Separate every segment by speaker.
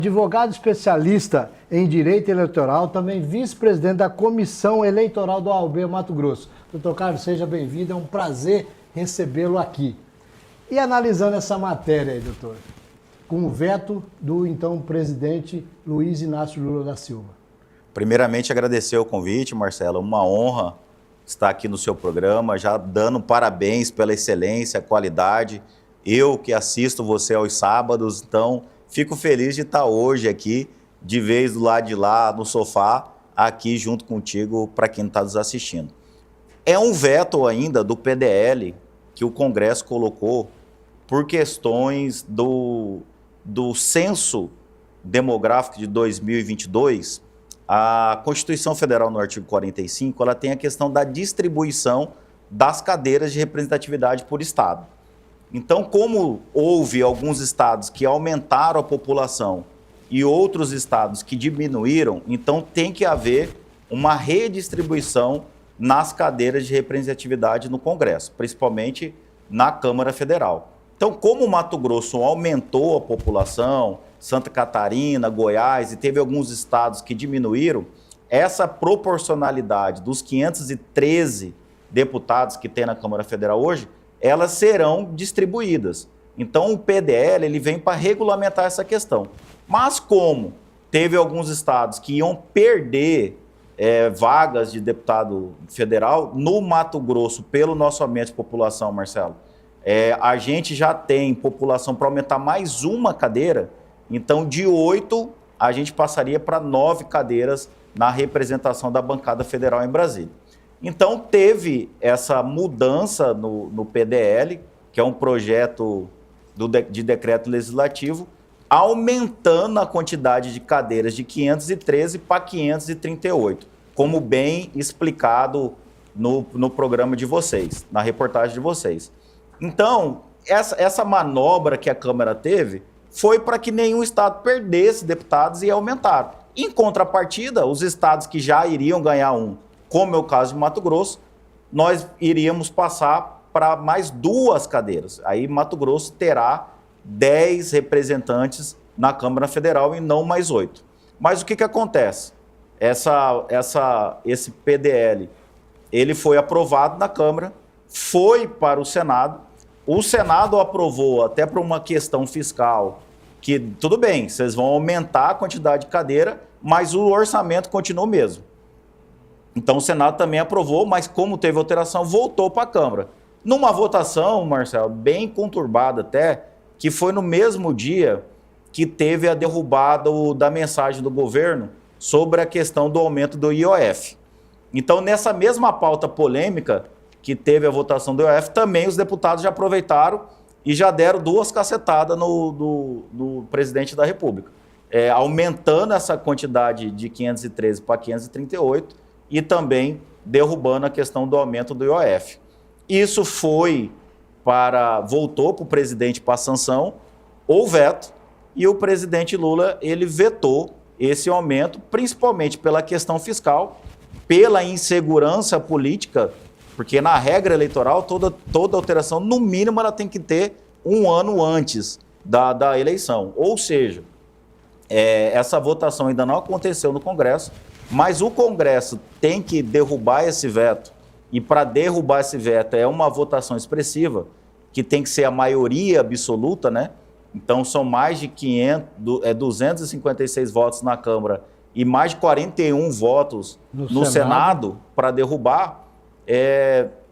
Speaker 1: Advogado especialista em direito eleitoral, também vice-presidente da Comissão Eleitoral do AOB Mato Grosso. Doutor Carlos, seja bem-vindo, é um prazer recebê-lo aqui. E analisando essa matéria aí, doutor, com o veto do então presidente Luiz Inácio Lula da Silva.
Speaker 2: Primeiramente, agradecer o convite, Marcelo, uma honra estar aqui no seu programa, já dando parabéns pela excelência, a qualidade. Eu que assisto você aos sábados, então fico feliz de estar hoje aqui, de vez do lado de lá, no sofá, aqui junto contigo, para quem está nos assistindo. É um veto ainda do PDL que o Congresso colocou por questões do censo demográfico de 2022. A Constituição Federal, no artigo 45, ela tem a questão da distribuição das cadeiras de representatividade por estado. Então, como houve alguns estados que aumentaram a população e outros estados que diminuíram, então tem que haver uma redistribuição nas cadeiras de representatividade no Congresso, principalmente na Câmara Federal. Então, como o Mato Grosso aumentou a população, Santa Catarina, Goiás, e teve alguns estados que diminuíram, essa proporcionalidade dos 513 deputados que tem na Câmara Federal hoje, elas serão distribuídas. Então, o PDL ele vem para regulamentar essa questão. Mas como teve alguns estados que iam perder vagas de deputado federal, no Mato Grosso, pelo nosso aumento de população, Marcelo, a gente já tem população para aumentar mais uma cadeira, então de 8 a gente passaria para 9 cadeiras na representação da bancada federal em Brasília. Então teve essa mudança no PDL, que é um projeto de decreto legislativo, aumentando a quantidade de cadeiras de 513 para 538, como bem explicado no programa de vocês, na reportagem de vocês. Então, essa manobra que a Câmara teve foi para que nenhum estado perdesse deputados e aumentaram. Em contrapartida, os estados que já iriam ganhar um, como é o caso de Mato Grosso, nós iríamos passar para mais 2 cadeiras. Aí Mato Grosso terá 10 representantes na Câmara Federal e não mais 8. Mas o que acontece? Esse PDL, ele foi aprovado na Câmara, foi para o Senado. O Senado aprovou até por uma questão fiscal, que tudo bem, vocês vão aumentar a quantidade de cadeira, mas o orçamento continua o mesmo. Então o Senado também aprovou, mas como teve alteração, voltou para a Câmara. Numa votação, Marcelo, bem conturbada até, que foi no mesmo dia que teve a derrubada da mensagem do governo sobre a questão do aumento do IOF. Então, nessa mesma pauta polêmica que teve a votação do IOF, também os deputados já aproveitaram e já deram 2 cacetadas no presidente da República, aumentando essa quantidade de 513 para 538 e também derrubando a questão do aumento do IOF. Isso voltou para o presidente para sanção ou veto, e o presidente Lula ele vetou esse aumento, principalmente pela questão fiscal, pela insegurança política, porque na regra eleitoral toda alteração, no mínimo, ela tem que ter 1 ano antes da eleição. Ou seja, essa votação ainda não aconteceu no Congresso, mas o Congresso tem que derrubar esse veto, e para derrubar esse veto é uma votação expressiva, que tem que ser a maioria absoluta, né? Então são mais de 256 votos na Câmara e mais de 41 votos no Senado para derrubar,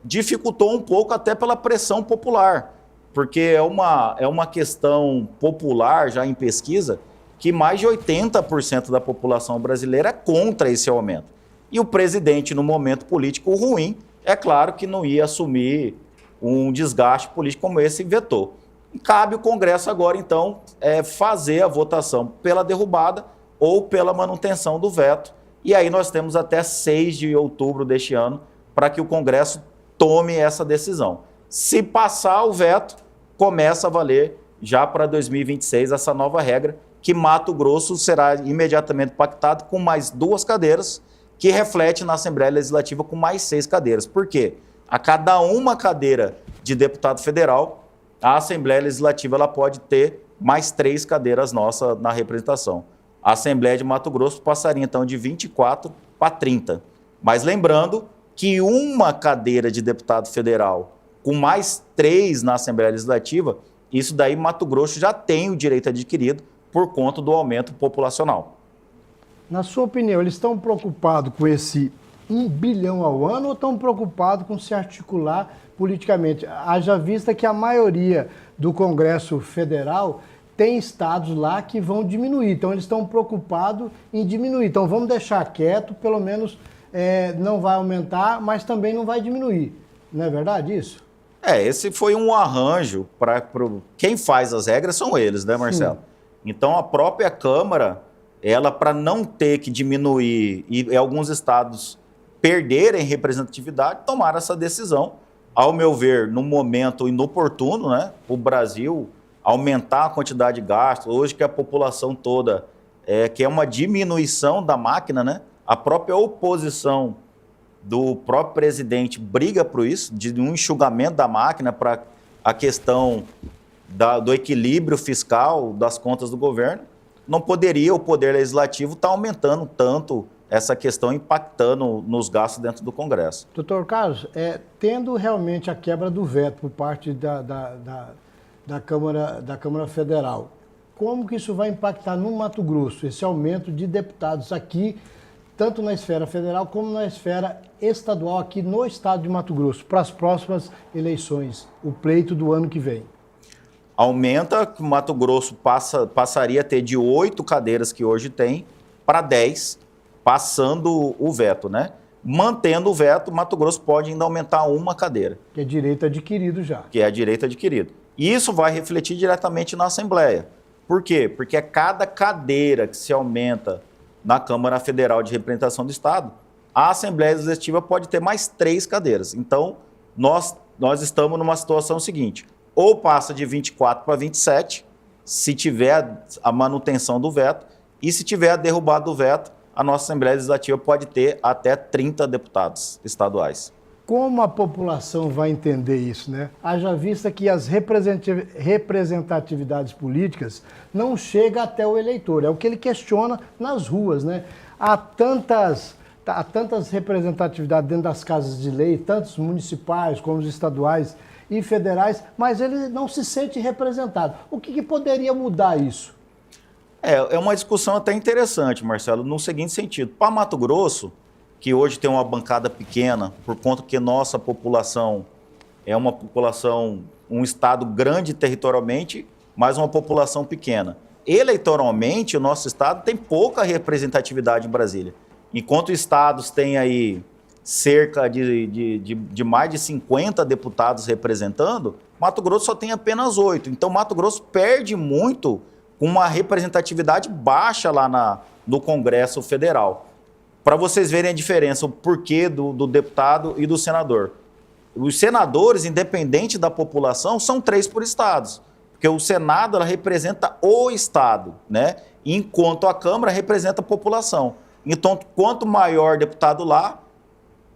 Speaker 2: dificultou um pouco até pela pressão popular, porque é uma questão popular já em pesquisa, que mais de 80% da população brasileira é contra esse aumento. E o presidente, no momento político ruim, é claro que não ia assumir um desgaste político como esse e vetou. E cabe o Congresso agora, então, fazer a votação pela derrubada ou pela manutenção do veto. E aí nós temos até 6 de outubro deste ano para que o Congresso tome essa decisão. Se passar o veto, começa a valer já para 2026 essa nova regra, que Mato Grosso será imediatamente pactado com mais 2 cadeiras, que reflete na Assembleia Legislativa com mais 6 cadeiras. Por quê? A cada uma cadeira de deputado federal, a Assembleia Legislativa ela pode ter mais 3 cadeiras nossas na representação. A Assembleia de Mato Grosso passaria, então, de 24 para 30. Mas lembrando que uma cadeira de deputado federal com mais 3 na Assembleia Legislativa, isso daí Mato Grosso já tem o direito adquirido por conta do aumento populacional.
Speaker 1: Na sua opinião, eles estão preocupados com esse 1 bilhão ao ano ou estão preocupados com se articular politicamente? Haja vista que a maioria do Congresso Federal tem estados lá que vão diminuir, então eles estão preocupados em diminuir. Então vamos deixar quieto, pelo menos não vai aumentar, mas também não vai diminuir. Não é verdade isso?
Speaker 2: Esse foi um arranjo para quem faz as regras são eles, né, Marcelo? Sim. Então a própria Câmara, ela para não ter que diminuir e alguns estados perderem representatividade, tomaram essa decisão. Ao meu ver, no momento inoportuno, né, o Brasil aumentar a quantidade de gastos, hoje que a população toda quer uma diminuição da máquina, né? A própria oposição do próprio presidente briga por isso, de um enxugamento da máquina para a questão do equilíbrio fiscal das contas do governo. Não poderia o Poder Legislativo estar aumentando tanto essa questão, impactando nos gastos dentro do Congresso.
Speaker 1: Doutor Carlos, tendo realmente a quebra do veto por parte da Câmara Federal, como que isso vai impactar no Mato Grosso, esse aumento de deputados aqui, tanto na esfera federal como na esfera estadual aqui no estado de Mato Grosso, para as próximas eleições, o pleito do ano que vem?
Speaker 2: Aumenta, o Mato Grosso passaria a ter de 8 cadeiras que hoje tem para 10, passando o veto, né? Mantendo o veto, Mato Grosso pode ainda aumentar 1 cadeira.
Speaker 1: Que é direito adquirido já.
Speaker 2: Que é direito adquirido. E isso vai refletir diretamente na Assembleia. Por quê? Porque a cada cadeira que se aumenta na Câmara Federal de Representação do Estado, a Assembleia Legislativa pode ter mais 3 cadeiras. Então, nós estamos numa situação seguinte, ou passa de 24 para 27, se tiver a manutenção do veto, e se tiver a derrubada do veto, a nossa Assembleia Legislativa pode ter até 30 deputados estaduais.
Speaker 1: Como a população vai entender isso, né? Haja vista que as representatividades políticas não chegam até o eleitor, é o que ele questiona nas ruas, né? Há tantas representatividades dentro das casas de lei, tantos municipais como os estaduais e federais, mas ele não se sente representado. O que poderia mudar isso?
Speaker 2: É uma discussão até interessante, Marcelo, no seguinte sentido. Para Mato Grosso, que hoje tem uma bancada pequena, por conta que nossa população é uma população, um estado grande territorialmente, mas uma população pequena. Eleitoralmente, o nosso estado tem pouca representatividade em Brasília. Enquanto estados têm aí cerca de mais de 50 deputados representando, Mato Grosso só tem apenas 8. Então, Mato Grosso perde muito com uma representatividade baixa lá no Congresso Federal. Para vocês verem a diferença, o porquê do deputado e do senador. Os senadores, independente da população, são 3 por estados, porque o Senado ela representa o estado, né? Enquanto a Câmara representa a população. Então, quanto maior deputado lá,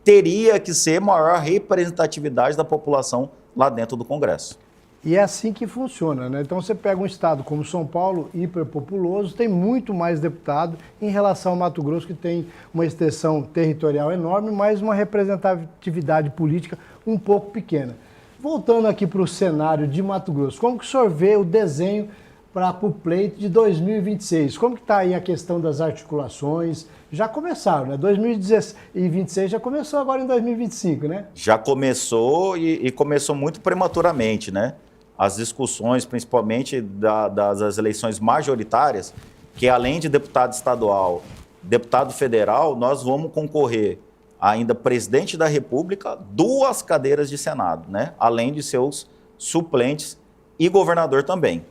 Speaker 2: teria que ser maior representatividade da população lá dentro do Congresso.
Speaker 1: E é assim que funciona, né? Então você pega um estado como São Paulo, hiperpopuloso, tem muito mais deputado em relação ao Mato Grosso, que tem uma extensão territorial enorme, mas uma representatividade política um pouco pequena. Voltando aqui para o cenário de Mato Grosso, como que o senhor vê o desenho para o pleito de 2026? Como que está aí a questão das articulações? Já começaram, né? 2026 já começou agora em 2025, né?
Speaker 2: Já começou e começou muito prematuramente, né? As discussões, principalmente das eleições majoritárias, que além de deputado estadual, deputado federal, nós vamos concorrer ainda presidente da República, 2 cadeiras de Senado, né? Além de seus suplentes e governador também.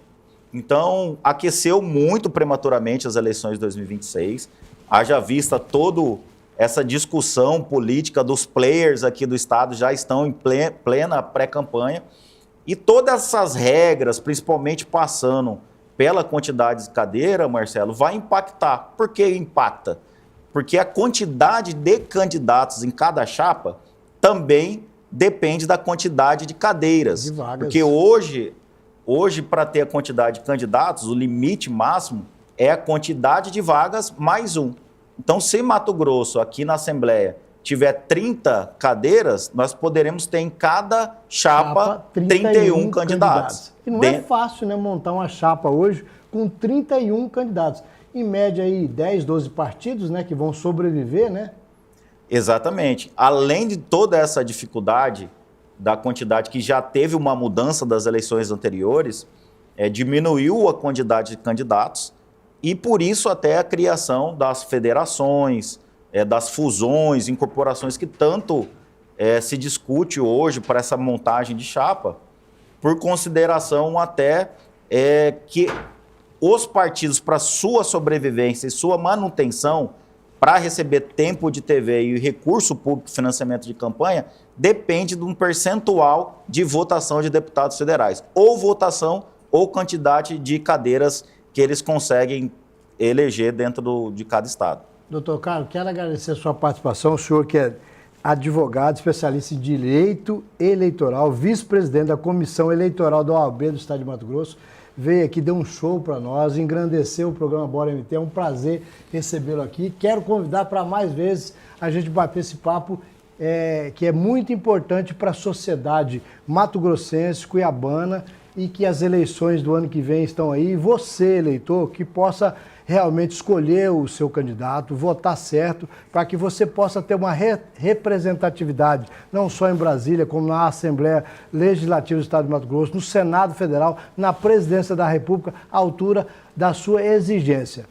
Speaker 2: Então, aqueceu muito prematuramente as eleições de 2026, haja vista toda essa discussão política dos players aqui do Estado já estão em plena pré-campanha, e todas essas regras, principalmente passando pela quantidade de cadeira, Marcelo, vai impactar. Por que impacta? Porque a quantidade de candidatos em cada chapa também depende da quantidade de cadeiras.
Speaker 1: De vagas.
Speaker 2: Porque hoje Hoje, para ter a quantidade de candidatos, o limite máximo é a quantidade de vagas mais um. Então, se Mato Grosso, aqui na Assembleia, tiver 30 cadeiras, nós poderemos ter em cada chapa 31 candidatos.
Speaker 1: E não é fácil, né, montar uma chapa hoje com 31 candidatos. Em média, aí, 10, 12 partidos, né, que vão sobreviver, né?
Speaker 2: Exatamente. Além de toda essa dificuldade da quantidade que já teve uma mudança das eleições anteriores, diminuiu a quantidade de candidatos e, por isso, até a criação das federações, das fusões, incorporações que tanto se discute hoje para essa montagem de chapa, por consideração até que os partidos, para sua sobrevivência e sua manutenção, para receber tempo de TV e recurso público, financiamento de campanha, depende de um percentual de votação de deputados federais, ou votação ou quantidade de cadeiras que eles conseguem eleger dentro de cada estado.
Speaker 1: Doutor Carlos, quero agradecer a sua participação. O senhor que é advogado, especialista em direito eleitoral, vice-presidente da Comissão Eleitoral da OAB do Estado de Mato Grosso, veio aqui, deu um show para nós, engrandeceu o programa Bora MT. É um prazer recebê-lo aqui. Quero convidar para mais vezes a gente bater esse papo que é muito importante para a sociedade mato-grossense, cuiabana, e que as eleições do ano que vem estão aí. Você, eleitor, que possa realmente escolher o seu candidato, votar certo, para que você possa ter uma representatividade, não só em Brasília, como na Assembleia Legislativa do Estado de Mato Grosso, no Senado Federal, na Presidência da República, à altura da sua exigência.